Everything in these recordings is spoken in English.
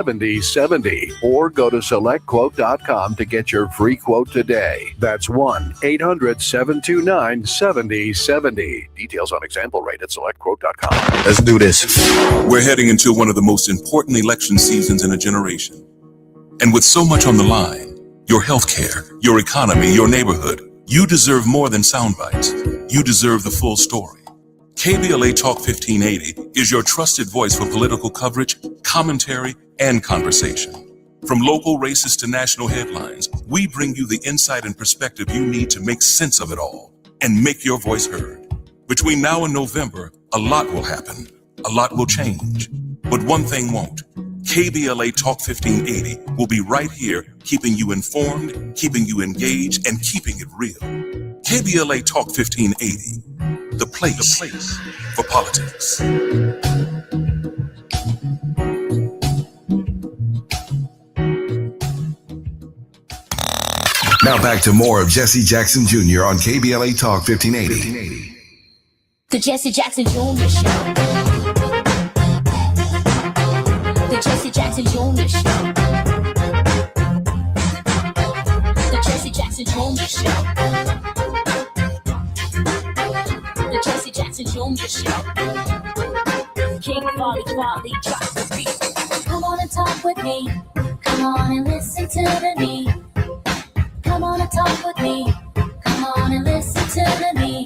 7070 or go to selectquote.com to get your free quote today. That's 1-800-729-7070. Details on example rate at selectquote.com. Let's do this. We're heading into one of the most important election seasons in a generation. And with so much on the line, your healthcare, your economy, your neighborhood, you deserve more than sound bites. You deserve the full story. KBLA Talk 1580 is your trusted voice for political coverage, commentary, and conversation. From local races to national headlines, we bring you the insight and perspective you need to make sense of it all and make your voice heard. Between now and November, a lot will happen, a lot will change, but one thing won't. KBLA Talk 1580 will be right here, keeping you informed, keeping you engaged, and keeping it real. KBLA Talk 1580. The place for politics. Now back to more of Jesse Jackson Jr. on KBLA Talk 1580. The Jesse Jackson Jr. Show. The Jesse Jackson Jr. Show. The Jesse Jackson Jr. Show. The Jesse Jackson Jr. Show. King Quality drops the beat. Come on and talk with me. Come on and listen to the me. Come on and talk with me. Come on and listen to the me.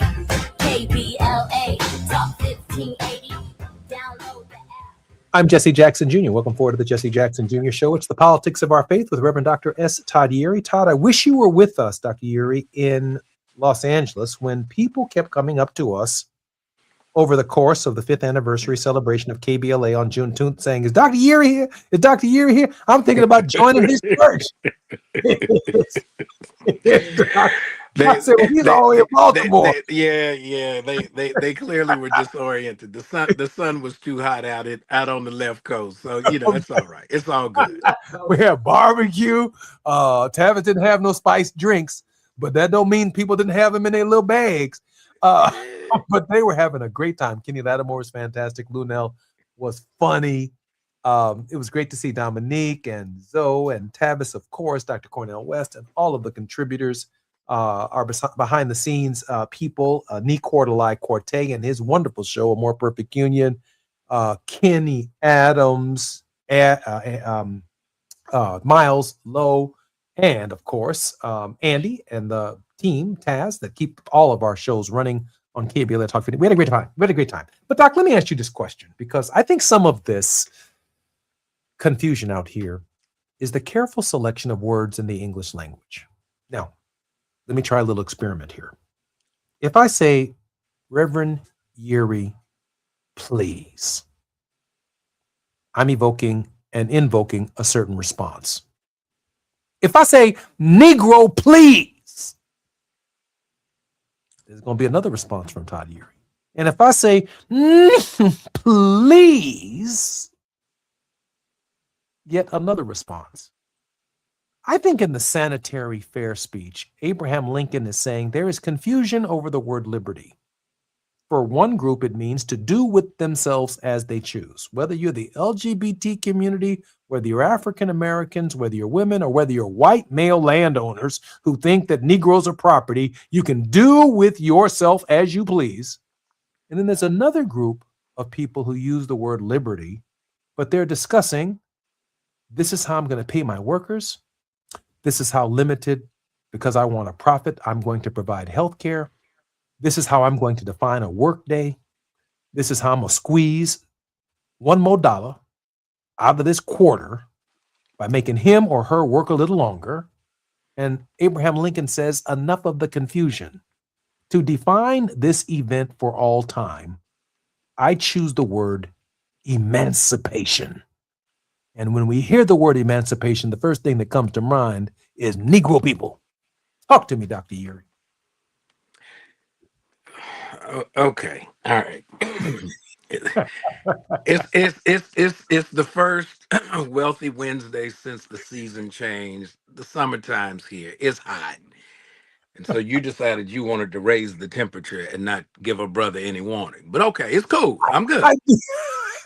KBLA Talk 1580. Download the app. I'm Jesse Jackson Jr. Welcome forward to the Jesse Jackson Jr. Show. It's the politics of our faith with Reverend Dr. S. Todd Yeary. Todd, I wish you were with us, Dr. Yeary, in Los Angeles when people kept coming up to us over the course of the 5th anniversary celebration of KBLA on June 2nd saying, is Dr. Yeary here? Is Dr. Yeary here? I'm thinking about joining his church. I said, well, he's all the way in Baltimore. They clearly were disoriented. The sun was too hot out on the left coast. So, it's all right. It's all good. We had barbecue. Tavis didn't have no spiced drinks, but that don't mean people didn't have them in their little bags. But they were having a great time. Kenny Lattimore was fantastic. Lunel was funny. It was great to see Dominique and Zoe and Tavis, of course, Dr. Cornell West, and all of the contributors, our behind the scenes people, Nick Cordelai Corte and his wonderful show, A More Perfect Union, Kenny Adams, Miles Lowe, and of course, Andy and the team, Taz, that keep all of our shows running on KBLA Talk 50. We had a great time. But Doc, let me ask you this question, because I think some of this confusion out here is the careful selection of words in the English language. Now, let me try a little experiment here. If I say, Reverend Yeary, please, I'm evoking and invoking a certain response. If I say, Negro, please, there's going to be another response from Todd Yeary. And if I say, please, yet another response. I think in the sanitary fair speech, Abraham Lincoln is saying there is confusion over the word liberty. For one group, it means to do with themselves as they choose. Whether you're the LGBT community, whether you're African Americans, whether you're women, or whether you're white male landowners who think that Negroes are property, you can do with yourself as you please. And then there's another group of people who use the word liberty, but they're discussing, this is how I'm going to pay my workers. This is how limited, because I want a profit, I'm going to provide health care. This is how I'm going to define a work day. This is how I'm going to squeeze $1 more out of this quarter by making him or her work a little longer. And Abraham Lincoln says, enough of the confusion. To define this event for all time, I choose the word emancipation. And when we hear the word emancipation, the first thing that comes to mind is Negro people. Talk to me, Dr. Yeary. Okay. All right. It's the first Wealthy Wednesday since the season changed. The summertime's here. It's hot. And so you decided you wanted to raise the temperature and not give a brother any warning. But okay, it's cool. I'm good.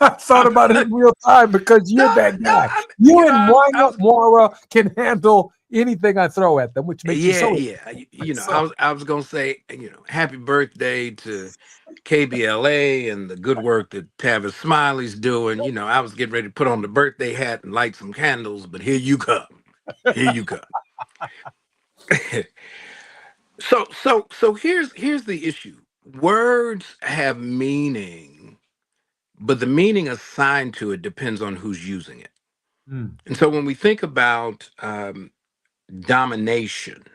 I thought about it in real time because you're No, that no, guy. You and I was Moira can handle anything I throw at them, which makes you yeah, so. yeah. So I was gonna say, happy birthday to KBLA and the good work that Tavis Smiley's doing. I was getting ready to put on the birthday hat and light some candles, but here you come. Here you come. So here's the issue. Words have meaning, but the meaning assigned to it depends on who's using it. mm, And so when we think about domination,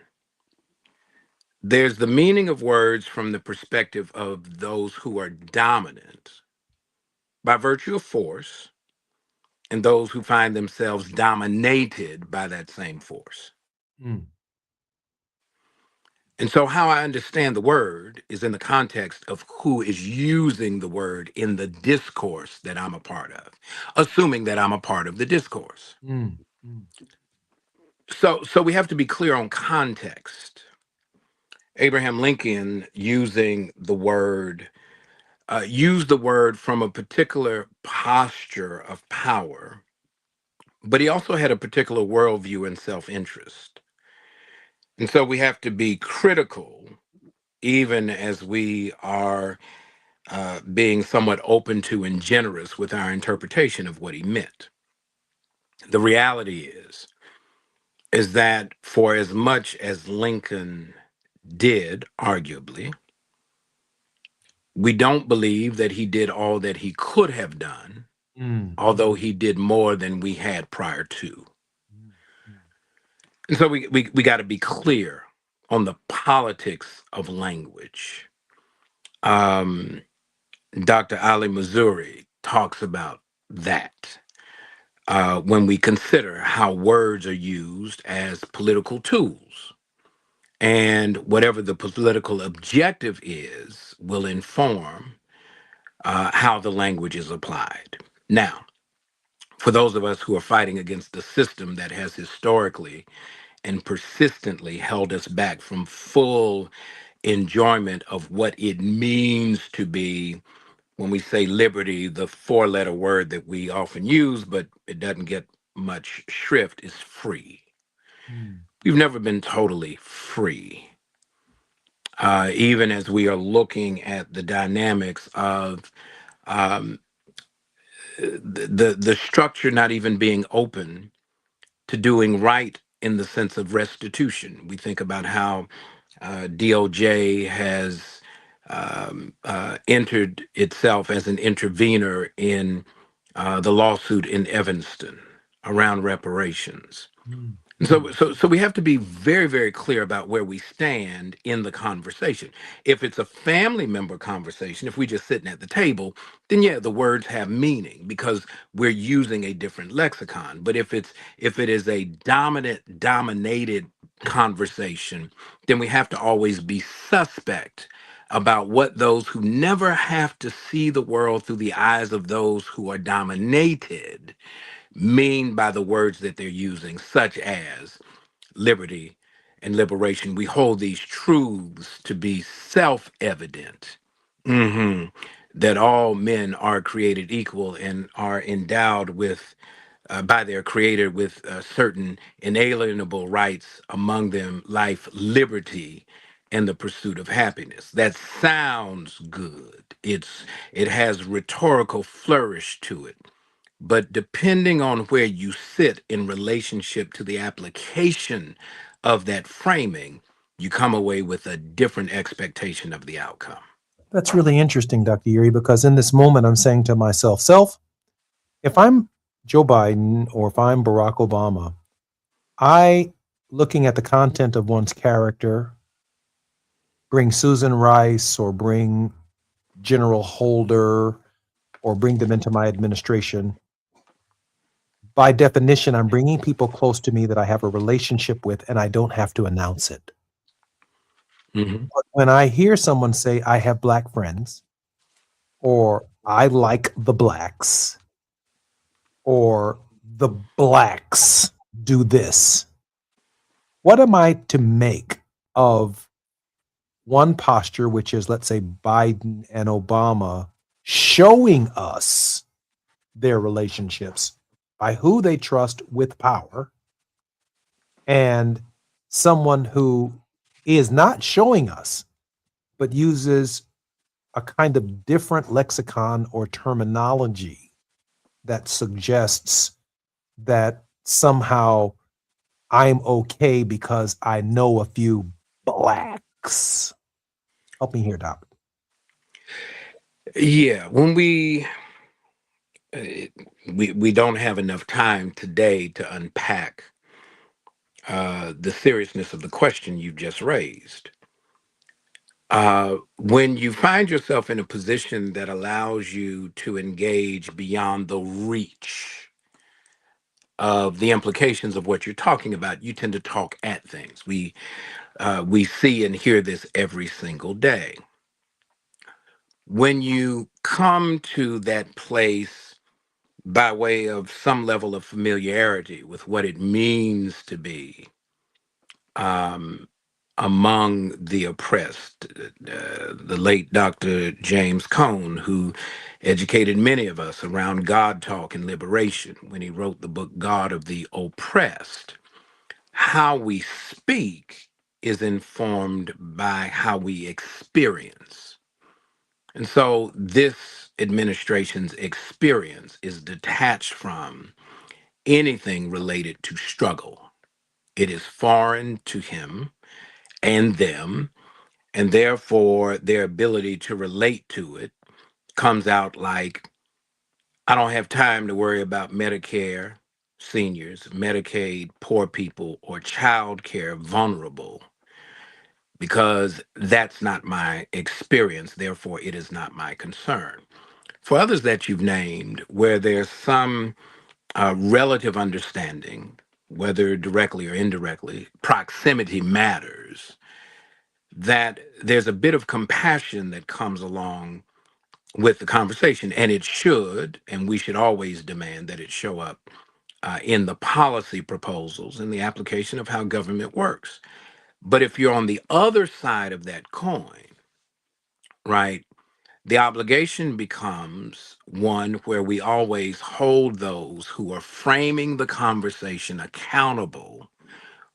there's the meaning of words from the perspective of those who are dominant by virtue of force and those who find themselves dominated by that same force. mm, And so, how I understand the word is in the context of who is using the word in the discourse that I'm a part of, assuming that I'm a part of the discourse. mm, mm, So we have to be clear on context. Abraham Lincoln used the word from a particular posture of power, but he also had a particular worldview and self-interest. And so we have to be critical, even as we are being somewhat open to and generous with our interpretation of what he meant. The reality is that for as much as Lincoln did, arguably, we don't believe that he did all that he could have done, mm, although he did more than we had prior to. mm, mm. And so we got to be clear on the politics of language. Um, Dr. Ali Mazuri talks about that when we consider how words are used as political tools. And whatever the political objective is, will inform how the language is applied. Now, for those of us who are fighting against the system that has historically and persistently held us back from full enjoyment of what it means to be, when we say liberty, the four-letter word that we often use, but it doesn't get much shrift, is free. Mm. We've never been totally free. Even as we are looking at the dynamics of um, the structure not even being open to doing right in the sense of restitution. We think about how DOJ has entered itself as an intervener in the lawsuit in Evanston around reparations. Mm, And mm, so we have to be very, very clear about where we stand in the conversation. If it's a family member conversation, if we're just sitting at the table, then yeah, the words have meaning because we're using a different lexicon. But if it is a dominated conversation, then we have to always be suspect about what those who never have to see the world through the eyes of those who are dominated mean by the words that they're using, such as liberty and liberation. We hold these truths to be self evident, that all men are created equal and are endowed with, by their creator, with certain inalienable rights, among them life, liberty, and the pursuit of happiness. That sounds good. It has rhetorical flourish to it. But depending on where you sit in relationship to the application of that framing, you come away with a different expectation of the outcome. That's really interesting, Dr. Yuri, because in this moment I'm saying to myself, self, if I'm Joe Biden or if I'm Barack Obama, I, looking at the content of one's character, bring Susan Rice or bring General Holder or bring them into my administration. By definition, I'm bringing people close to me that I have a relationship with and I don't have to announce it. Mhm. But when I hear someone say, I have Black friends, or I like the Blacks, or the Blacks do this, what am I to make of one posture, which is, let's say, Biden and Obama showing us their relationships by who they trust with power and someone who is not showing us, but uses a kind of different lexicon or terminology that suggests that somehow I'm okay because I know a few blacks. Help me here, Doc. Yeah, when uh, we don't have enough time today to unpack the seriousness of the question you just raised. When you find yourself in a position that allows you to engage beyond the reach of the implications of what you're talking about, you tend to talk at things. We see and hear this every single day. When you come to that place by way of some level of familiarity with what it means to be um, among the oppressed. The late Dr. James Cone, who educated many of us around God talk and liberation when he wrote the book God of the Oppressed. How we speak is informed by how we experience. And so this administration's experience is detached from anything related to struggle. It is foreign to him and them, and therefore their ability to relate to it comes out like, I don't have time to worry about Medicare, seniors, Medicaid, poor people, or child care vulnerable, because that's not my experience. Therefore, it is not my concern. For others that you've named, where there's some relative understanding, whether directly or indirectly, proximity matters, that there's a bit of compassion that comes along with the conversation, and it should, and we should always demand that it show up in the policy proposals and the application of how government works. But if you're on the other side of that coin, right, the obligation becomes one where we always hold those who are framing the conversation accountable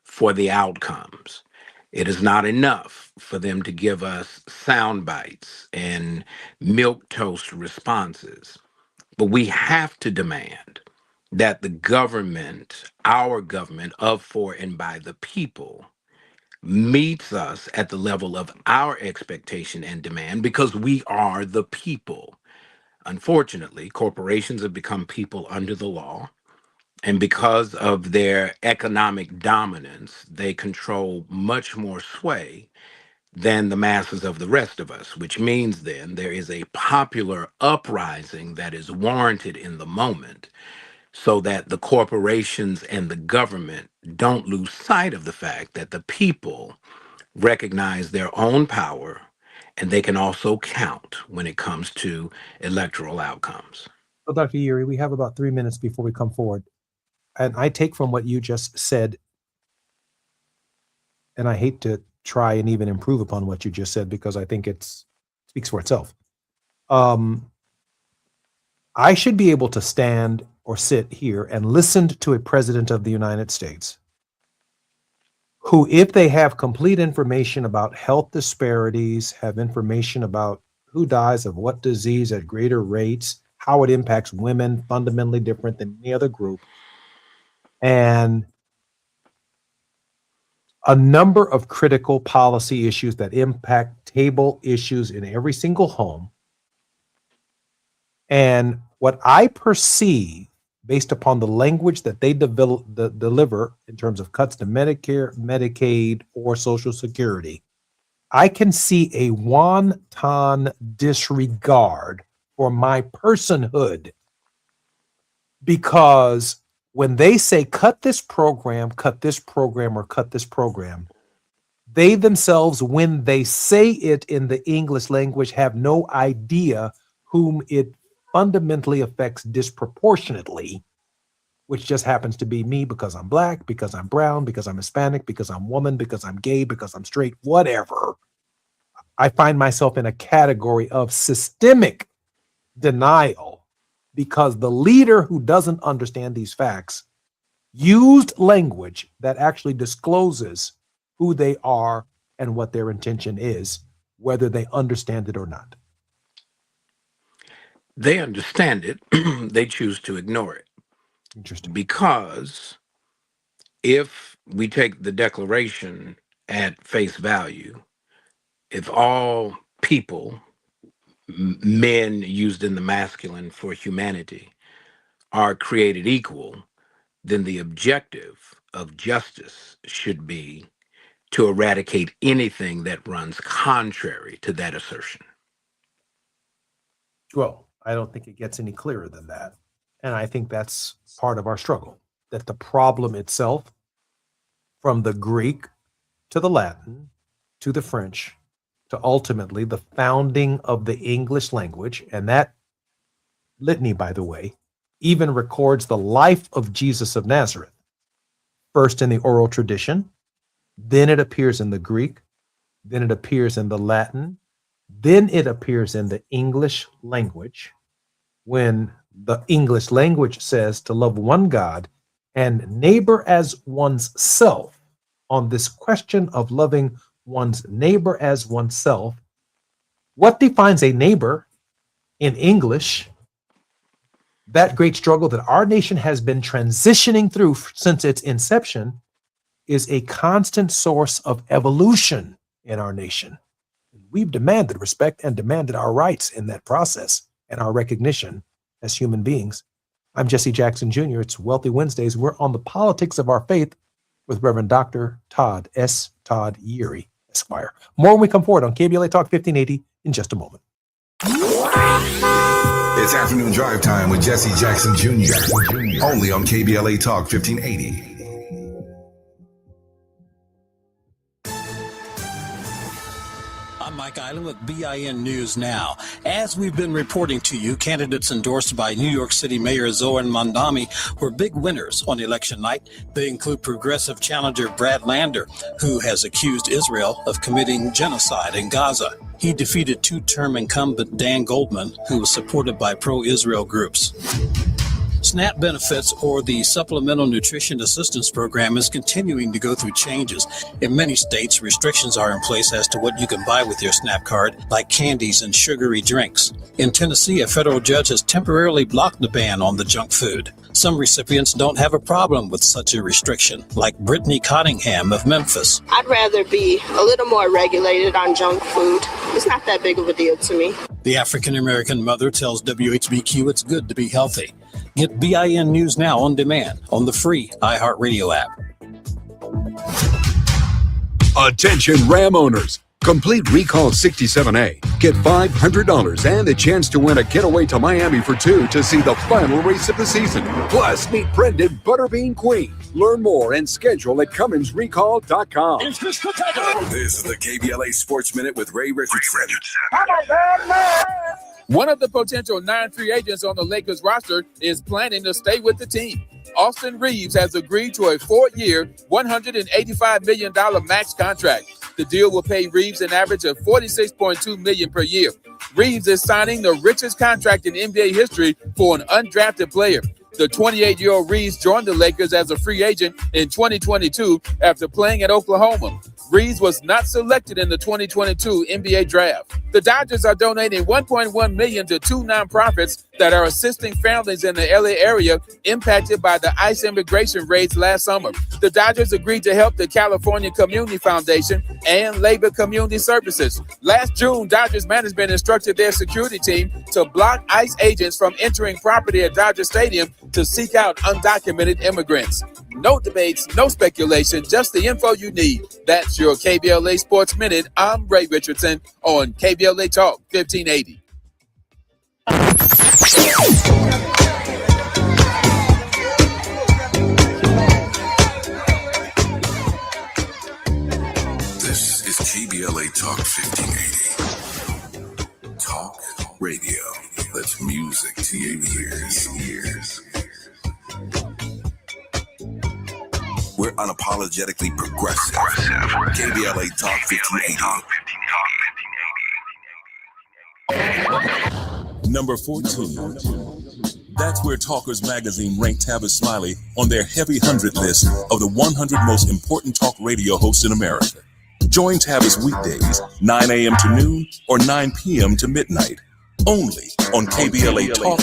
for the outcomes. It is not enough for them to give us sound bites and milk toast responses, but we have to demand that the government, our government of, for, and by the people, meets us at the level of our expectation and demand because we are the people. Unfortunately, corporations have become people under the law. And because of their economic dominance, they control much more sway than the masses of the rest of us, which means then there is a popular uprising that is warranted in the moment so that the corporations and the government don't lose sight of the fact that the people recognize their own power and they can also count when it comes to electoral outcomes. So, Dr. Yuri, we have about 3 minutes before we come forward. And I take from what you just said, and I hate to try and even improve upon what you just said because I think it speaks for itself. I should be able to stand or sit here and listen to a president of the United States who, if they have complete information about health disparities, have information about who dies of what disease at greater rates, how it impacts women fundamentally different than any other group, and a number of critical policy issues that impact table issues in every single home. And what I perceive, based upon the language that they deliver in terms of cuts to Medicare, Medicaid, or Social Security, I can see a wanton disregard for my personhood. Because when they say cut this program, or cut this program, they themselves, when they say it in the English language, have no idea whom it fundamentally affects disproportionately, which just happens to be me because I'm black, because I'm brown, because I'm Hispanic, because I'm woman, because I'm gay, because I'm straight, whatever. I find myself in a category of systemic denial because the leader who doesn't understand these facts used language that actually discloses who they are and what their intention is, whether they understand it or not. They understand it, they choose to ignore it. Interesting. Because if we take the Declaration at face value, if all people, men used in the masculine for humanity, are created equal, then the objective of justice should be to eradicate anything that runs contrary to that assertion. Well, I don't think it gets any clearer than that. And I think that's part of our struggle, that the problem itself, from the Greek to the Latin to the French to ultimately the founding of the English language, and that litany, by the way, even records the life of Jesus of Nazareth, first in the oral tradition, then it appears in the Greek, then it appears in the Latin, then it appears in the English language, when the English language says to love one God and neighbor as one's self. On this question of loving one's neighbor as oneself, what defines a neighbor in English? That great struggle that our nation has been transitioning through since its inception is a constant source of evolution in our nation. We've demanded respect and demanded our rights in that process and our recognition as human beings. I'm Jesse Jackson Jr. It's Wealthy Wednesdays. We're on the politics of our faith with Reverend Dr. Todd S. Todd Yeary, Esquire. More when we come forward on KBLA Talk 1580 in just a moment. It's afternoon drive time with Jesse Jackson Jr. Only on KBLA Talk 1580. I'm Mike Island with BIN News Now. As we've been reporting to you, candidates endorsed by New York City Mayor Zoran Mondani were big winners on election night. They include progressive challenger Brad Lander, who has accused Israel of committing genocide in Gaza. He defeated two-term incumbent Dan Goldman, who was supported by pro-Israel groups. SNAP benefits, or the Supplemental Nutrition Assistance Program, is continuing to go through changes. In many states, restrictions are in place as to what you can buy with your SNAP card, like candies and sugary drinks. In Tennessee, a federal judge has temporarily blocked the ban on the junk food. Some recipients don't have a problem with such a restriction, like Brittany Cottingham of Memphis. I'd rather be a little more regulated on junk food. It's not that big of a deal to me. The African-American mother tells WHBQ it's good to be healthy. Get BIN News Now on demand on the free iHeartRadio app. Attention Ram owners. Complete Recall 67A. Get $500 and a chance to win a getaway to Miami for two to see the final race of the season. Plus, meet Brendan Butterbean Queen. Learn more and schedule at CumminsRecall.com. This is the KBLA Sports Minute with Ray Richardson. One of the potential 9 free agents on the Lakers roster is planning to stay with the team. Austin Reeves has agreed to a 4-year, $185 million max contract. The deal will pay Reeves an average of $46.2 million per year. Reeves is signing the richest contract in NBA history for an undrafted player. The 28-year-old Reeves joined the Lakers as a free agent in 2022 after playing at Oklahoma. Reeves was not selected in the 2022 NBA draft. The Dodgers are donating $1.1 million to 2 nonprofits that are assisting families in the LA area impacted by the ICE immigration raids last summer. The Dodgers agreed to help the California Community Foundation and Labor Community Services. Last June, Dodgers management instructed their security team to block ICE agents from entering property at Dodger Stadium to seek out undocumented immigrants. No debates, no speculation, just the info you need. That's your KBLA Sports Minute. I'm Ray Richardson on KBLA Talk 1580. This is KBLA Talk 1580. Talk radio. That's music to your ears. We're unapologetically progressive. KBLA Talk 1580. Number 14. That's where Talkers Magazine ranked Tavis Smiley on their heavy 100 list of the 100 most important talk radio hosts in America. Join Tavis weekdays, 9 a.m. to noon or 9 p.m. to midnight, only on KBLA Talk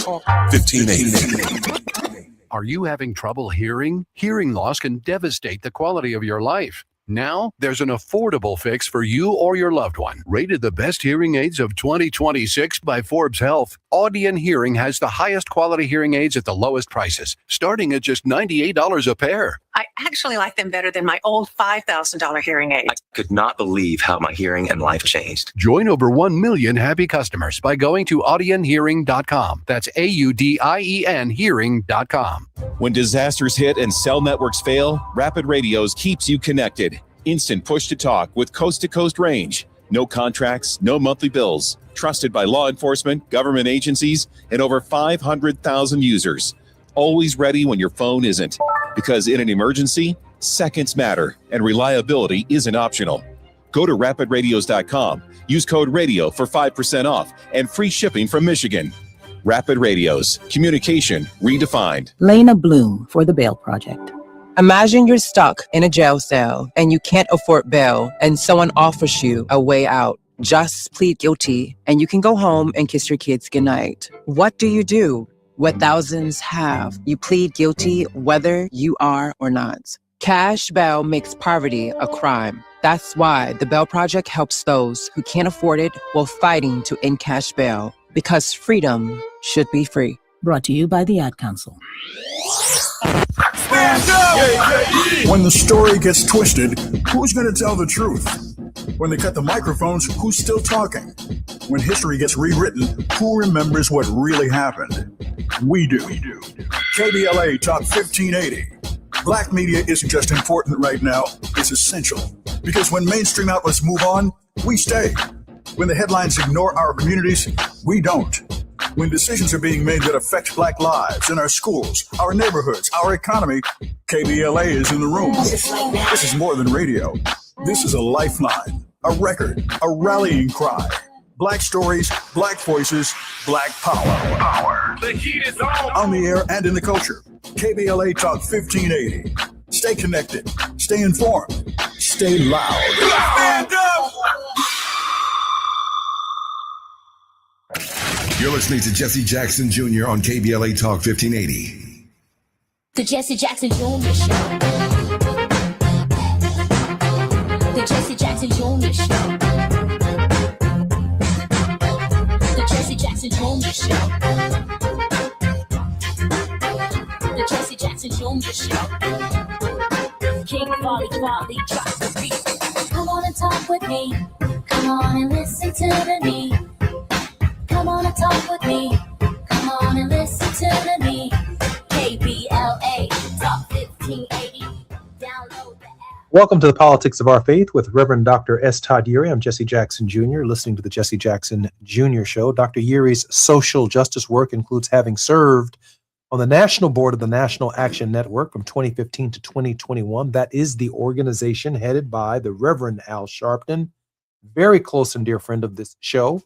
1580. Are you having trouble hearing? Hearing loss can devastate the quality of your life. Now, there's an affordable fix for you or your loved one. Rated the best hearing aids of 2026 by Forbes Health, Audion Hearing has the highest quality hearing aids at the lowest prices, starting at just $98 a pair. I actually like them better than my old $5,000 hearing aid. I could not believe how my hearing and life changed. Join over 1 million happy customers by going to audionhearing.com. That's AUDIEN hearing.com. When disasters hit and cell networks fail, Rapid Radios keeps you connected. Instant push-to-talk with coast-to-coast range. No contracts, no monthly bills. Trusted by law enforcement, government agencies, and over 500,000 users. Always ready when your phone isn't. Because in an emergency, seconds matter, and reliability isn't optional. Go to rapidradios.com. Use code RADIO for 5% off and free shipping from Michigan. Rapid Radios. Communication redefined. Lena Bloom for the Bail Project. Imagine you're stuck in a jail cell and you can't afford bail and someone offers you a way out. Just plead guilty and you can go home and kiss your kids goodnight. What do? What thousands have. You plead guilty whether you are or not. Cash bail makes poverty a crime. That's why the Bail Project helps those who can't afford it while fighting to end cash bail. Because freedom should be free. Brought to you by the Ad Council. Stand up! When the story gets twisted, who's going to tell the truth? When they cut the microphones, who's still talking? When history gets rewritten, who remembers what really happened? We do. KBLA Talk 1580. Black media isn't just important right now, it's essential. Because when mainstream outlets move on, we stay. When the headlines ignore our communities, we don't. When decisions are being made that affect Black lives in our schools, our neighborhoods, our economy, KBLA is in the room. This is more than radio. This is a lifeline, a record, a rallying cry. Black stories, Black voices, Black power. The heat is on. On the air and in the culture. KBLA Talk 1580. Stay connected. Stay informed. Stay loud. Stand up! You're listening to Jesse Jackson Jr. on KBLA Talk 1580. The Jesse Jackson Jr. Show. The Jesse Jackson Jr. Show. The Jesse Jackson Jr. Show. The Jesse Jackson Jr. Show. King Volley, drop the beat. Come on and talk with me. Come on and listen to me. Come on and talk with me. Come on and listen to me. KBLA Talk 1580. Download the app. Welcome to the Politics of Our Faith with Reverend Dr. S. Todd Yeary. I'm Jesse Jackson Jr., listening to the Jesse Jackson Jr. Show. Dr. Yeary's social justice work includes having served on the national board of the National Action Network from 2015 to 2021. That is the organization headed by the Reverend Al Sharpton, very close and dear friend of this show,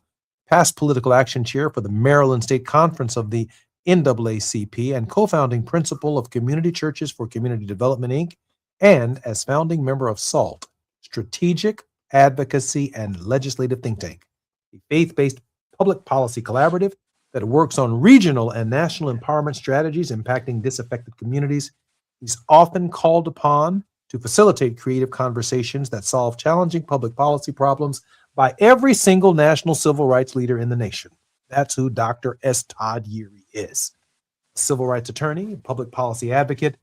past political action chair for the Maryland State Conference of the NAACP, and co-founding principal of Community Churches for Community Development, Inc., and as founding member of SALT, Strategic Advocacy and Legislative Think Tank, a faith-based public policy collaborative that works on regional and national empowerment strategies impacting disaffected communities. He's often called upon to facilitate creative conversations that solve challenging public policy problems by every single national civil rights leader in the nation. That's who Dr. S. Todd Yeary is. Civil rights attorney, public policy advocate,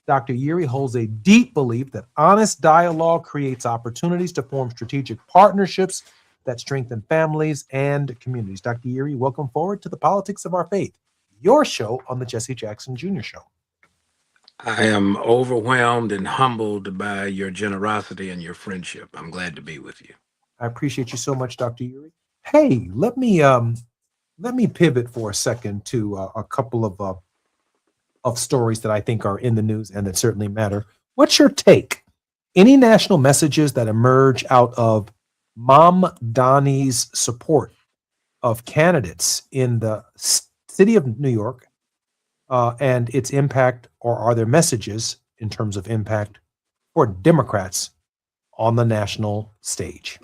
Dr. Yeary holds a deep belief that honest dialogue creates opportunities to form strategic partnerships that strengthen families and communities. Dr. Yeary, welcome forward to the Politics of Our Faith, your show on the Jesse Jackson Jr. Show. I am overwhelmed and humbled by your generosity and your friendship. I'm glad to be with you. I appreciate you so much, Dr. Yeary. Hey, let me pivot for a second to a couple of stories that I think are in the news and that certainly matter. What's your take? Any national messages that emerge out of Mom Donnie's support of candidates in the city of New York and its impact, or are there messages in terms of impact for Democrats on the national stage?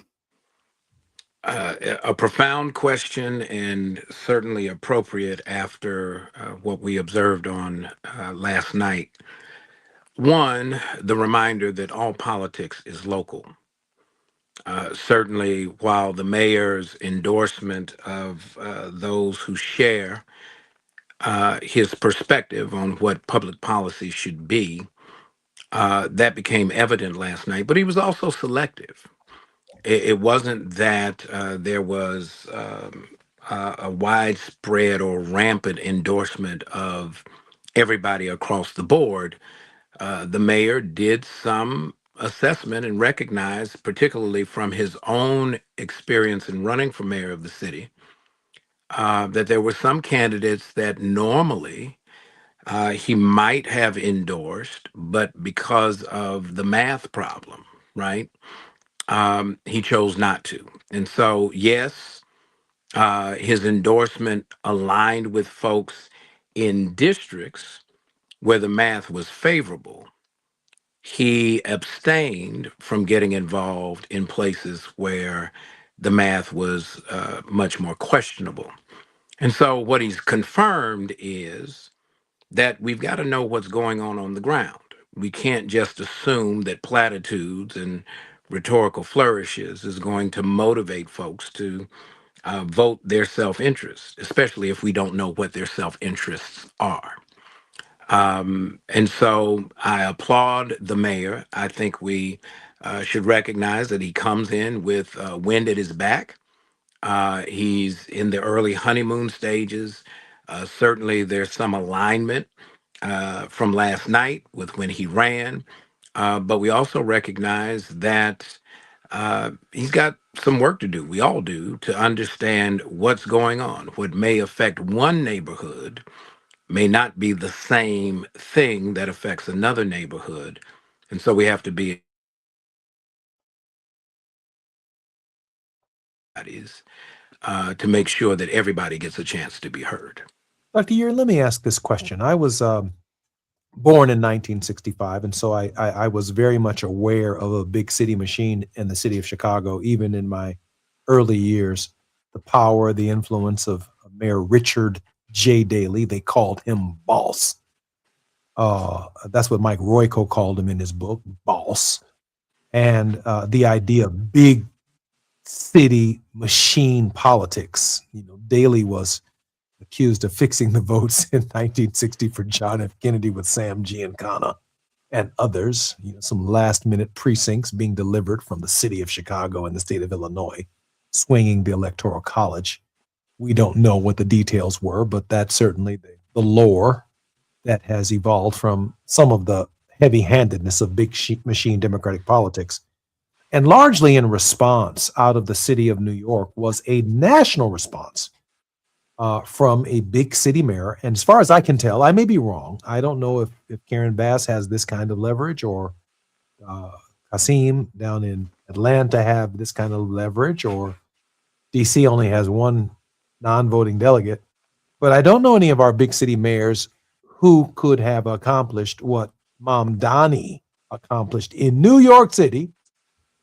A profound question, and certainly appropriate after what we observed on last night. One, the reminder that all politics is local. Certainly, while the mayor's endorsement of those who share his perspective on what public policy should be, that became evident last night, but he was also selective. It wasn't that there was a widespread or rampant endorsement of everybody across the board. The mayor did some assessment and recognized, particularly from his own experience in running for mayor of the city, that there were some candidates that normally he might have endorsed, but because of the math problem, right? He chose not to. And so, yes, his endorsement aligned with folks in districts where the math was favorable. He abstained from getting involved in places where the math was much more questionable. And so, what he's confirmed is that we've got to know what's going on the ground. We can't just assume that platitudes and rhetorical flourishes is going to motivate folks to vote their self-interest, especially if we don't know what their self-interests are. And so I applaud the mayor. I think we should recognize that he comes in with wind at his back. He's in the early honeymoon stages. Certainly, there's some alignment from last night with when he ran. But we also recognize that he's got some work to do. We all do, to understand what's going on. What may affect one neighborhood may not be the same thing that affects another neighborhood. And so we have to be to make sure that everybody gets a chance to be heard. Dr. Year, let me ask this question. I was born in 1965, and so I was very much aware of a big city machine in the city of Chicago, even in my early years. The power, the influence of Mayor Richard J. Daley. They called him Boss. That's what Mike Royko called him in his book, Boss. And the idea of big city machine politics. You know, Daley was accused of fixing the votes in 1960 for John F. Kennedy with Sam Giancana and others. You know, some last-minute precincts being delivered from the city of Chicago and the state of Illinois, swinging the Electoral College. We don't know what the details were, but that's certainly the lore that has evolved from some of the heavy-handedness of big machine democratic politics. And largely in response out of the city of New York was a national response from a big city mayor. And as far as I can tell, I may be wrong. I don't know if Karen Bass has this kind of leverage, or Kasim down in Atlanta have this kind of leverage, or DC only has one non-voting delegate. But I don't know any of our big city mayors who could have accomplished what Mamdani accomplished in New York City,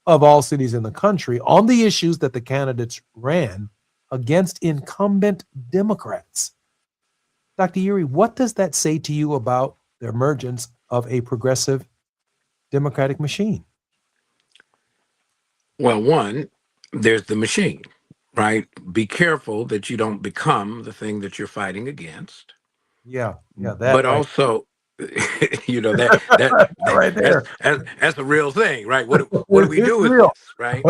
of all cities in the country, on the issues that the candidates ran against incumbent Democrats. Dr. Yuri, what does that say to you about the emergence of a progressive democratic machine? Well, one, there's the machine, right? Be careful that you don't become the thing that you're fighting against. Yeah, that. But right. Also, you know, that right there. That's a real thing, right? What do we do with this, right?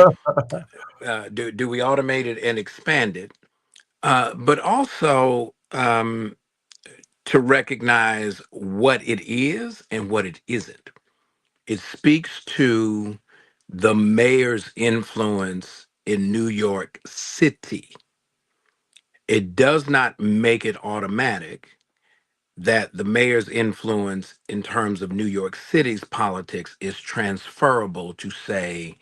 Do we automate it and expand it? But also to recognize what it is and what it isn't. It speaks to the mayor's influence in New York City. It does not make it automatic that the mayor's influence in terms of New York City's politics is transferable to, say,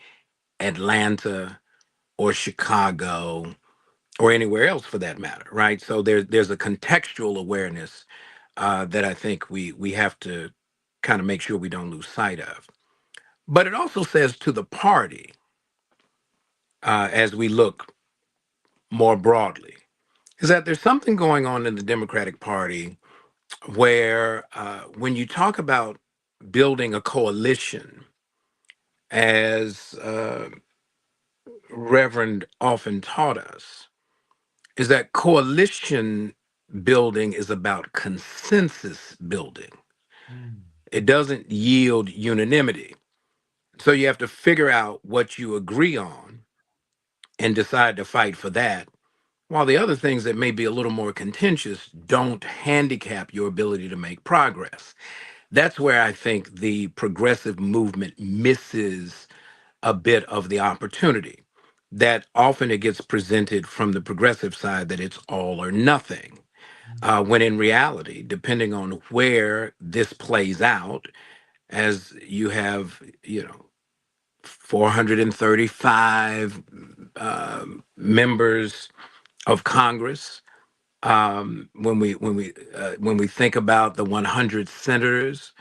Atlanta or Chicago or anywhere else for that matter, right? So there's a contextual awareness that I think we have to kind of make sure we don't lose sight of. But it also says to the party, as we look more broadly, is that there's something going on in the Democratic Party where when you talk about building a coalition, as Reverend often taught us, is that coalition building is about consensus building. It doesn't yield unanimity. So you have to figure out what you agree on and decide to fight for that, while the other things that may be a little more contentious don't handicap your ability to make progress. That's where I think the progressive movement misses a bit of the opportunity. That often it gets presented from the progressive side that it's all or nothing. When in reality, depending on where this plays out, as you have, 435 members of Congress. When we think about the 100 senators,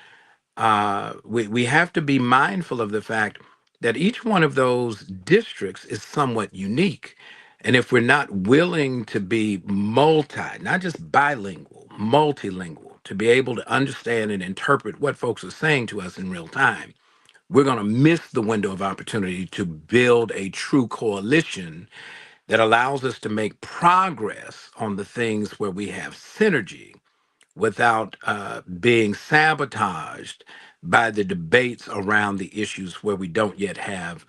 we have to be mindful of the fact that each one of those districts is somewhat unique. And if we're not willing to be not just bilingual, multilingual, to be able to understand and interpret what folks are saying to us in real time, we're going to miss the window of opportunity to build a true coalition that allows us to make progress on the things where we have synergy without being sabotaged by the debates around the issues where we don't yet have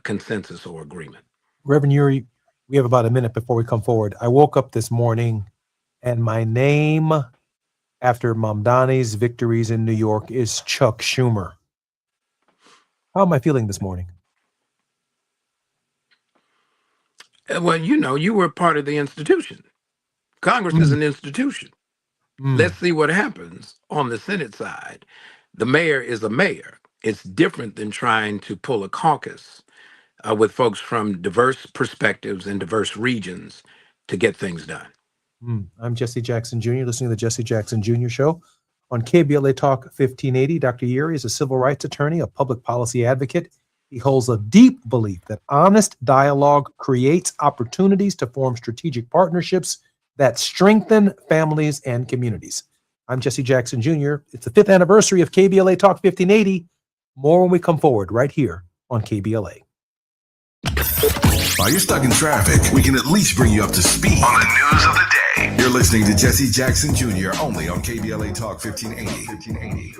consensus or agreement. Reverend Uri, we have about a minute before we come forward. I woke up this morning and my name after Mamdani's victories in New York is Chuck Schumer. How am I feeling this morning? Well, you were part of the institution. Congress is an institution. Let's see what happens on the Senate side. The mayor is a mayor. It's different than trying to pull a caucus with folks from diverse perspectives and diverse regions to get things done. I'm Jesse Jackson Jr., listening to the Jesse Jackson Jr. Show on KBLA Talk 1580. Dr. Uri is a civil rights attorney, a public policy advocate. He holds a deep belief that honest dialogue creates opportunities to form strategic partnerships that strengthen families and communities. I'm Jesse Jackson Jr. It's the 5th anniversary of KBLA Talk 1580. More when we come forward right here on KBLA. While you're stuck in traffic, we can at least bring you up to speed on the news of the day. You're listening to Jesse Jackson Jr. only on KBLA Talk 1580.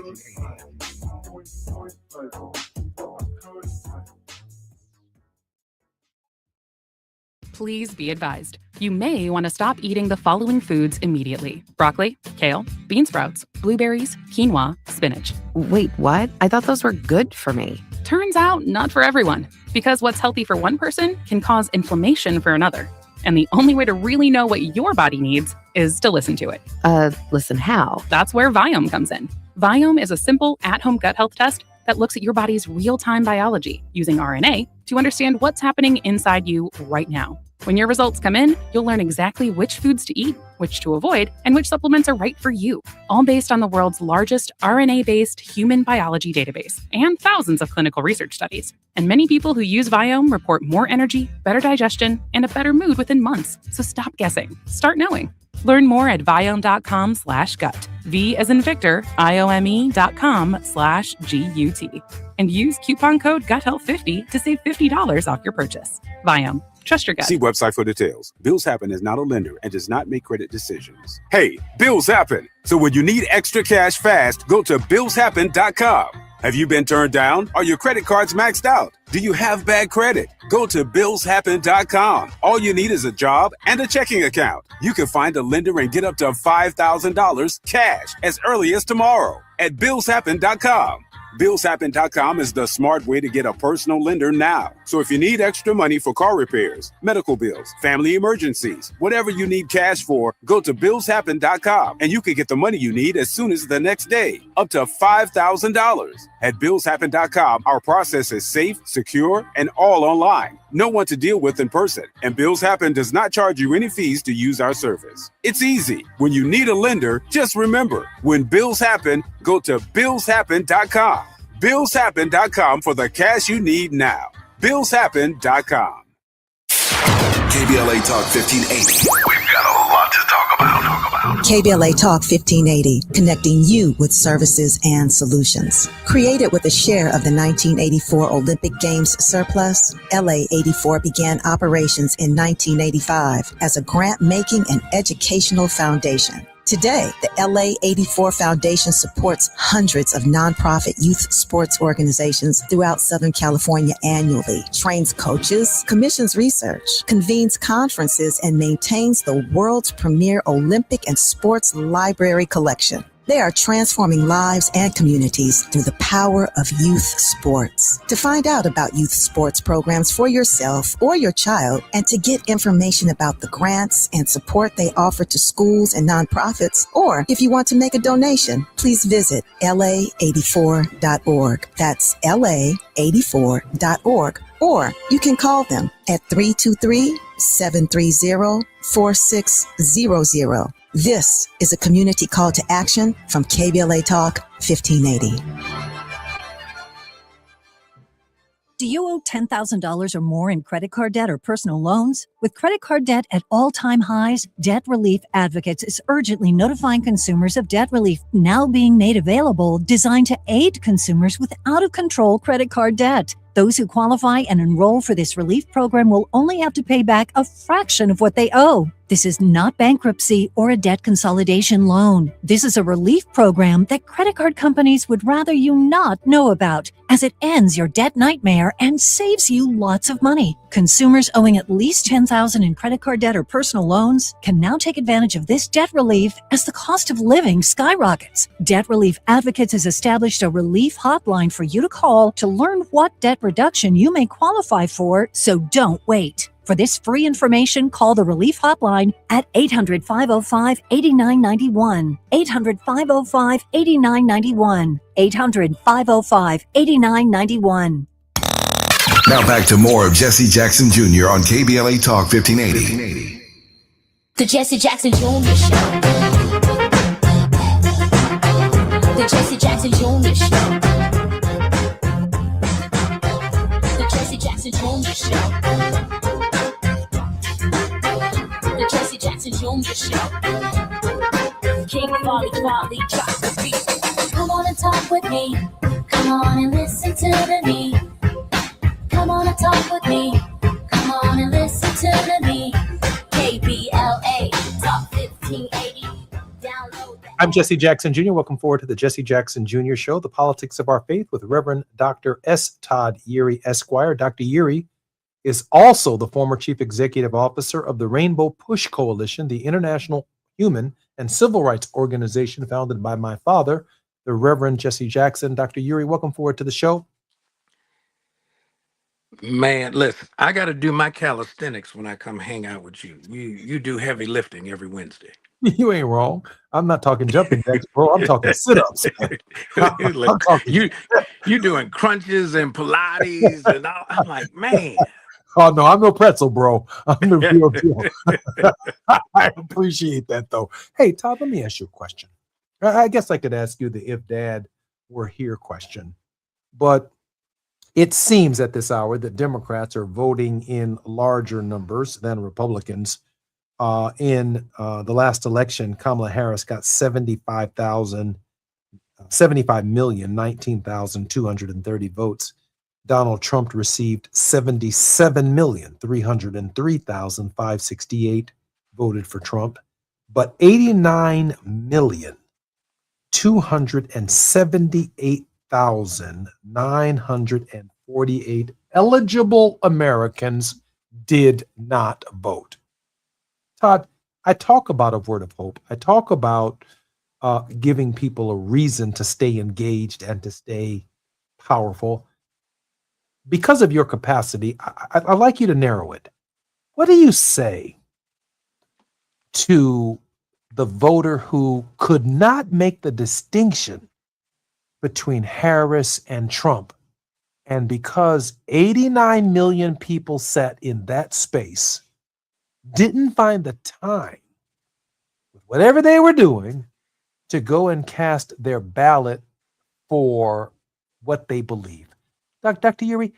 Please be advised. You may want to stop eating the following foods immediately: broccoli, kale, bean sprouts, blueberries, quinoa, spinach. Wait, what? I thought those were good for me. Turns out not for everyone, because what's healthy for one person can cause inflammation for another. And the only way to really know what your body needs is to listen to it. Listen how? That's where Viome comes in. Viome is a simple at-home gut health test that looks at your body's real-time biology using RNA to understand what's happening inside you right now. When your results come in, you'll learn exactly which foods to eat, which to avoid, and which supplements are right for you, all based on the world's largest RNA-based human biology database and thousands of clinical research studies. And many people who use Viome report more energy, better digestion, and a better mood within months. So stop guessing. Start knowing. Learn more at Viome.com/gut. V as in Victor, IOME.com/GUT. And use coupon code GUTHEALTH50 to save $50 off your purchase. Viome. Trust your gut. See website for details. Bills Happen is not a lender and does not make credit decisions. Hey, bills happen. So when you need extra cash fast, go to BillsHappen.com. Have you been turned down? Are your credit cards maxed out? Do you have bad credit? Go to BillsHappen.com. All you need is a job and a checking account. You can find a lender and get up to $5,000 cash as early as tomorrow at BillsHappen.com. BillsHappen.com is the smart way to get a personal lender now. So if you need extra money for car repairs, medical bills, family emergencies, whatever you need cash for, go to BillsHappen.com and you can get the money you need as soon as the next day, up to $5,000. At BillsHappen.com, our process is safe, secure, and all online. no one to deal with in person, and Bills Happen does not charge you any fees to use our service. It's easy. When you need a lender, just remember, when bills happen, go to billshappen.com. Billshappen.com for the cash you need now. Billshappen.com. KBLA Talk 1580. We've got a lot to talk about. KBLA Talk 1580, connecting you with services and solutions. Created with a share of the 1984 Olympic Games surplus, LA 84 began operations in 1985 as a grant-making and educational foundation. Today, the LA 84 Foundation supports hundreds of nonprofit youth sports organizations throughout Southern California annually, trains coaches, commissions research, convenes conferences, and maintains the world's premier Olympic and sports library collection. They are transforming lives and communities through the power of youth sports. To find out about youth sports programs for yourself or your child, and to get information about the grants and support they offer to schools and nonprofits, or if you want to make a donation, please visit la84.org. That's la84.org. Or you can call them at 323-730-4600. This is a community call to action from KBLA Talk 1580. Do you owe $10,000 or more in credit card debt or personal loans? With credit card debt at all-time highs, Debt Relief Advocates is urgently notifying consumers of debt relief now being made available, designed to aid consumers with out-of-control credit card debt. Those who qualify and enroll for this relief program will only have to pay back a fraction of what they owe. This is not bankruptcy or a debt consolidation loan. This is a relief program that credit card companies would rather you not know about, as it ends your debt nightmare and saves you lots of money. Consumers owing at least $10,000 in credit card debt or personal loans can now take advantage of this debt relief as the cost of living skyrockets. Debt Relief Advocates has established a relief hotline for you to call to learn what debt reduction you may qualify for, so don't wait. For this free information, call the Relief Hotline at 800-505-8991. 800-505-8991. 800-505-8991. Now back to more of Jesse Jackson Jr. on KBLA Talk 1580. The Jesse Jackson Jr. Show. The Jesse Jackson Jr. Show. The Jesse Jackson Jr. Show. The Jesse Jackson Jr. Show. King Folly, drop the beat. Come on and talk with me. Come on and listen to the me. Come on and talk with me. Come on and listen to the me. KBLA Talk 1580. Download that. I'm Jesse Jackson Jr. Welcome forward to the Jesse Jackson Jr. Show, the politics of our faith with Reverend Dr. S. Todd Yeary, Esquire. Dr. Yeary is also the former chief executive officer of the Rainbow Push Coalition, the international human and civil rights organization founded by my father, the Reverend Jesse Jackson. Dr. Yeary, welcome forward to the show. Man, listen, I got to do my calisthenics when I come hang out with you. You do heavy lifting every Wednesday. You ain't wrong. I'm not talking jumping jacks, bro. I'm talking sit-ups. I'm talking. You doing crunches and Pilates and all. I'm like, man. Oh, no, I'm no pretzel, bro. I'm the real deal. I appreciate that, though. Hey, Todd, let me ask you a question. I guess I could ask you the if Dad were here question. But it seems at this hour that Democrats are voting in larger numbers than Republicans. In the last election, Kamala Harris got 75,019,230 votes. Donald Trump received 77,303,568 voted for Trump, but 89,278,948 eligible Americans did not vote. Todd, I talk about a word of hope. I talk about giving people a reason to stay engaged and to stay powerful. Because of your capacity, I'd like you to narrow it. What do you say to the voter who could not make the distinction between Harris and Trump And because 89 million people sat in that space, didn't find the time, with whatever they were doing, to go and cast their ballot for what they believe. Dr. Yuri,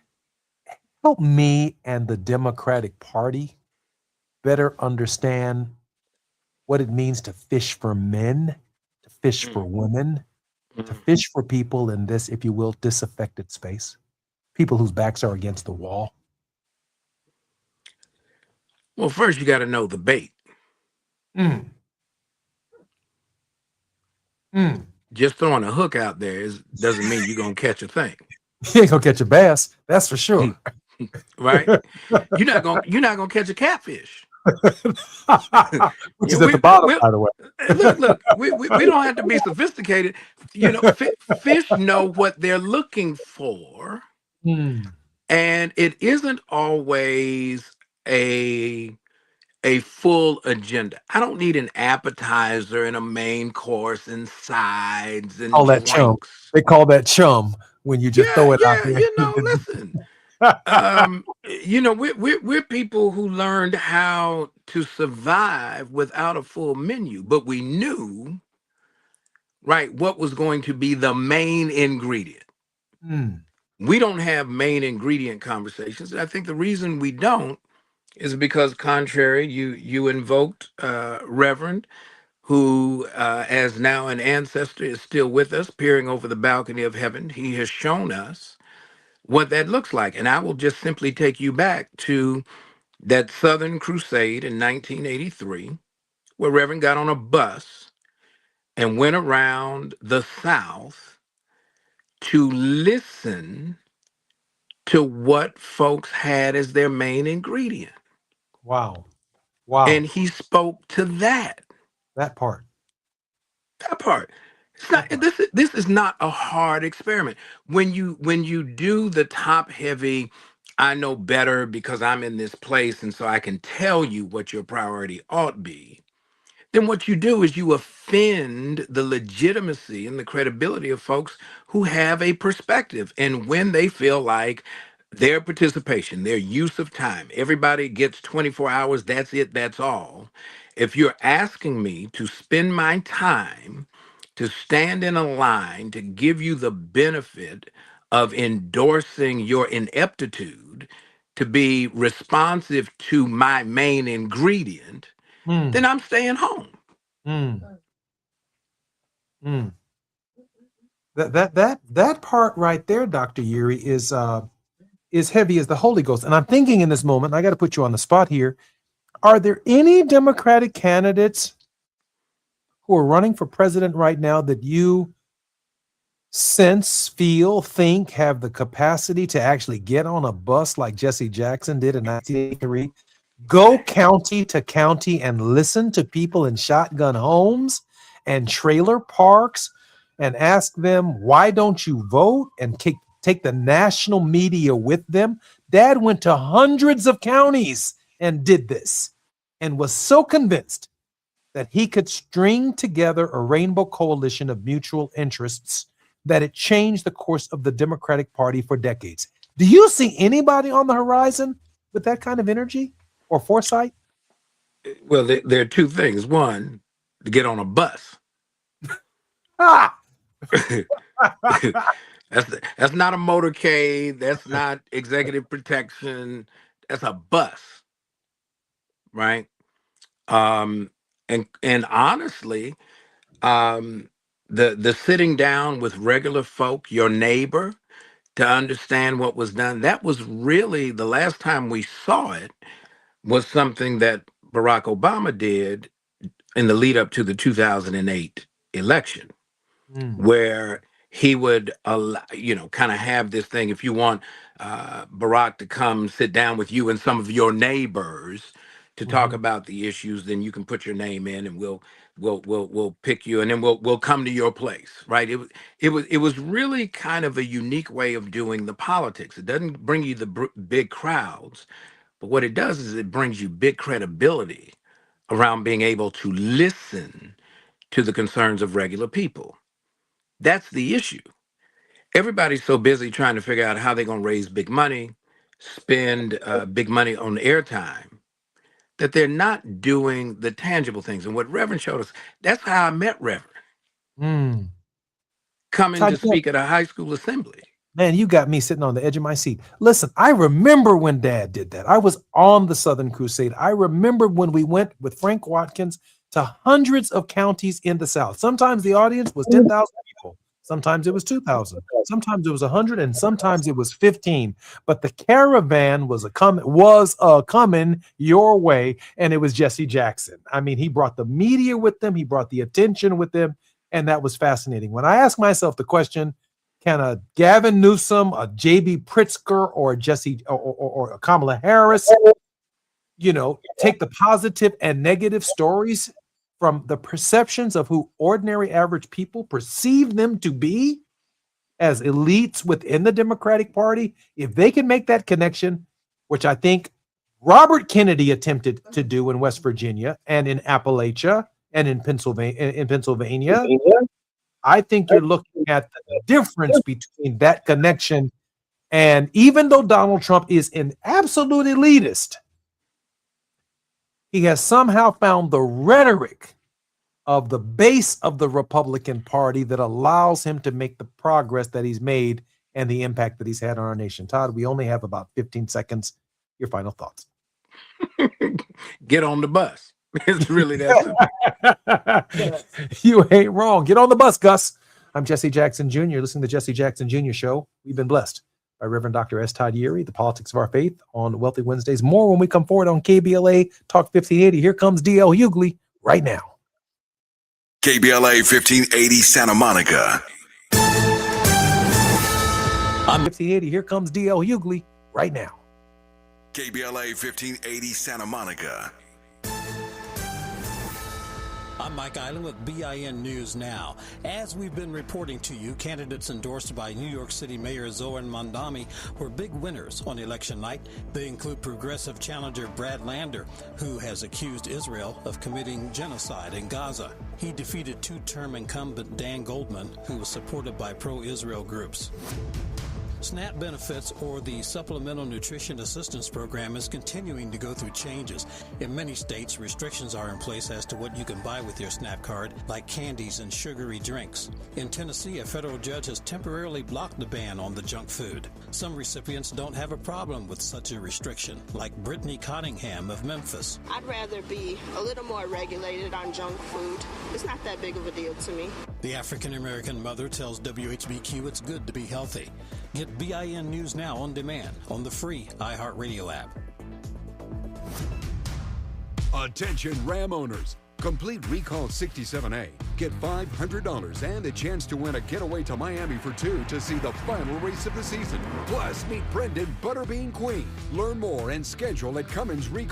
help me and the Democratic Party better understand what it means to fish for men, to fish for women, to fish for people in this, if you will, disaffected space, people whose backs are against the wall. Well, first you got to know the bait. Just throwing a hook out there doesn't mean you're going to catch a thing. You ain't gonna catch a bass, that's for sure. Right? You're not gonna catch a catfish. Which is at the bottom, by the way. Look, we don't have to be sophisticated. You know, fish know what they're looking for, and it isn't always a full agenda. I don't need an appetizer and a main course and sides and All that chum. drinks. They call that chum when you just throw it out there. You know, listen. You know, we're people who learned how to survive without a full menu, but we knew, right, what was going to be the main ingredient. We don't have main ingredient conversations. And I think the reason we don't is because, contrary, you invoked Reverend, who, as now an ancestor, is still with us, peering over the balcony of heaven. He has shown us what that looks like. And I will just simply take you back to that Southern Crusade in 1983, where Reverend got on a bus and went around the South to listen to what folks had as their main ingredient. Wow. And he spoke to that. That part. It's not, this is not a hard experiment. When you do the top heavy, I know better because I'm in this place and so I can tell you what your priority ought be, then what you do is you offend the legitimacy and the credibility of folks who have a perspective. And when they feel like their participation, their use of time, everybody gets 24 hours, that's it, that's all. If you're asking me to spend my time to stand in a line to give you the benefit of endorsing your ineptitude to be responsive to my main ingredient, then I'm staying home. That part right there, Dr. Yuri, is heavy as the Holy Ghost. And I'm thinking in this moment, I got to put you on the spot here. Are there any Democratic candidates who are running for president right now that you sense, feel, think have the capacity to actually get on a bus like Jesse Jackson did in 1983, go county to county and listen to people in shotgun homes and trailer parks and ask them, why don't you vote, and take the national media with them? Dad went to hundreds of counties and did this and was so convinced that he could string together a rainbow coalition of mutual interests that it changed the course of the Democratic Party for decades. Do you see anybody on the horizon with that kind of energy or foresight? Well, there are two things. One, to get on a bus. That's not a motorcade. That's not executive protection. That's a bus, right? And honestly, the sitting down with regular folk, your neighbor, to understand what was done, that was really the last time we saw it, was something that Barack Obama did in the lead up to the 2008 election, where he would kind of have this thing. If you want Barack to come sit down with you and some of your neighbors to talk about the issues, then you can put your name in, and we'll pick you, and then we'll come to your place, right? It was really kind of a unique way of doing the politics. It doesn't bring you the big crowds, but what it does is it brings you big credibility around being able to listen to the concerns of regular people. That's the issue. Everybody's so busy trying to figure out how they're going to raise big money, spend big money on airtime, that they're not doing the tangible things. And what Reverend showed us, that's how I met Reverend, Mm. coming Todd, to speak at a high school assembly. man, you got me sitting on the edge of my seat. Listen, I remember when Dad did that. I was on the Southern Crusade. I remember when we went with Frank Watkins to hundreds of counties in the South. Sometimes the audience was 10,000 people. Sometimes it was 2,000. Sometimes it was 100, and sometimes it was 15. But the caravan was coming your way, and it was Jesse Jackson. I mean, he brought the media with him. He brought the attention with him, and that was fascinating. When I ask myself the question, can a Gavin Newsom, a J.B. Pritzker, or Jesse or a Kamala Harris, take the positive and negative stories from the perceptions of who ordinary average people perceive them to be as elites within the Democratic Party? If they can make that connection, which I think Robert Kennedy attempted to do in West Virginia and in Appalachia and in Pennsylvania, I think you're looking at the difference between that connection. And even though Donald Trump is an absolute elitist, he has somehow found the rhetoric of the base of the Republican Party that allows him to make the progress that he's made and the impact that he's had on our nation. Todd, we only have about 15 seconds. Your final thoughts. Get on the bus. It's really that simple. You ain't wrong. Get on the bus, Gus. I'm Jesse Jackson Jr. Listening to the Jesse Jackson Jr. Show. We've been blessed by Reverend Dr. S. Todd Yeary, The Politics of Our Faith on Wealthy Wednesdays. More when we come forward on KBLA Talk 1580. Here comes D.L. Hughley right now. KBLA 1580 Santa Monica. I'm 1580. Here comes D.L. Hughley right now. KBLA 1580 Santa Monica. I'm Mike Island with BIN News Now. As we've been reporting to you, candidates endorsed by New York City Mayor Zoran Mondani were big winners on election night. They include progressive challenger Brad Lander, who has accused Israel of committing genocide in Gaza. He defeated two-term incumbent Dan Goldman, who was supported by pro-Israel groups. SNAP benefits, or the Supplemental Nutrition Assistance Program, is continuing to go through changes. In many states, restrictions are in place as to what you can buy with your SNAP card, like candies and sugary drinks. In Tennessee, a federal judge has temporarily blocked the ban on the junk food. Some recipients don't have a problem with such a restriction, like Brittany Cottingham of Memphis. I'd rather be a little more regulated on junk food. It's not that big of a deal to me. The African-American mother tells WHBQ it's good to be healthy. Get BIN News Now on demand on the free iHeartRadio app. Attention Ram owners. Complete Recall 67A. Get $500 and a chance to win a getaway to Miami for two to see the final race of the season. Plus, meet Brendan Butterbean Queen. Learn more and schedule at Cummins Recall.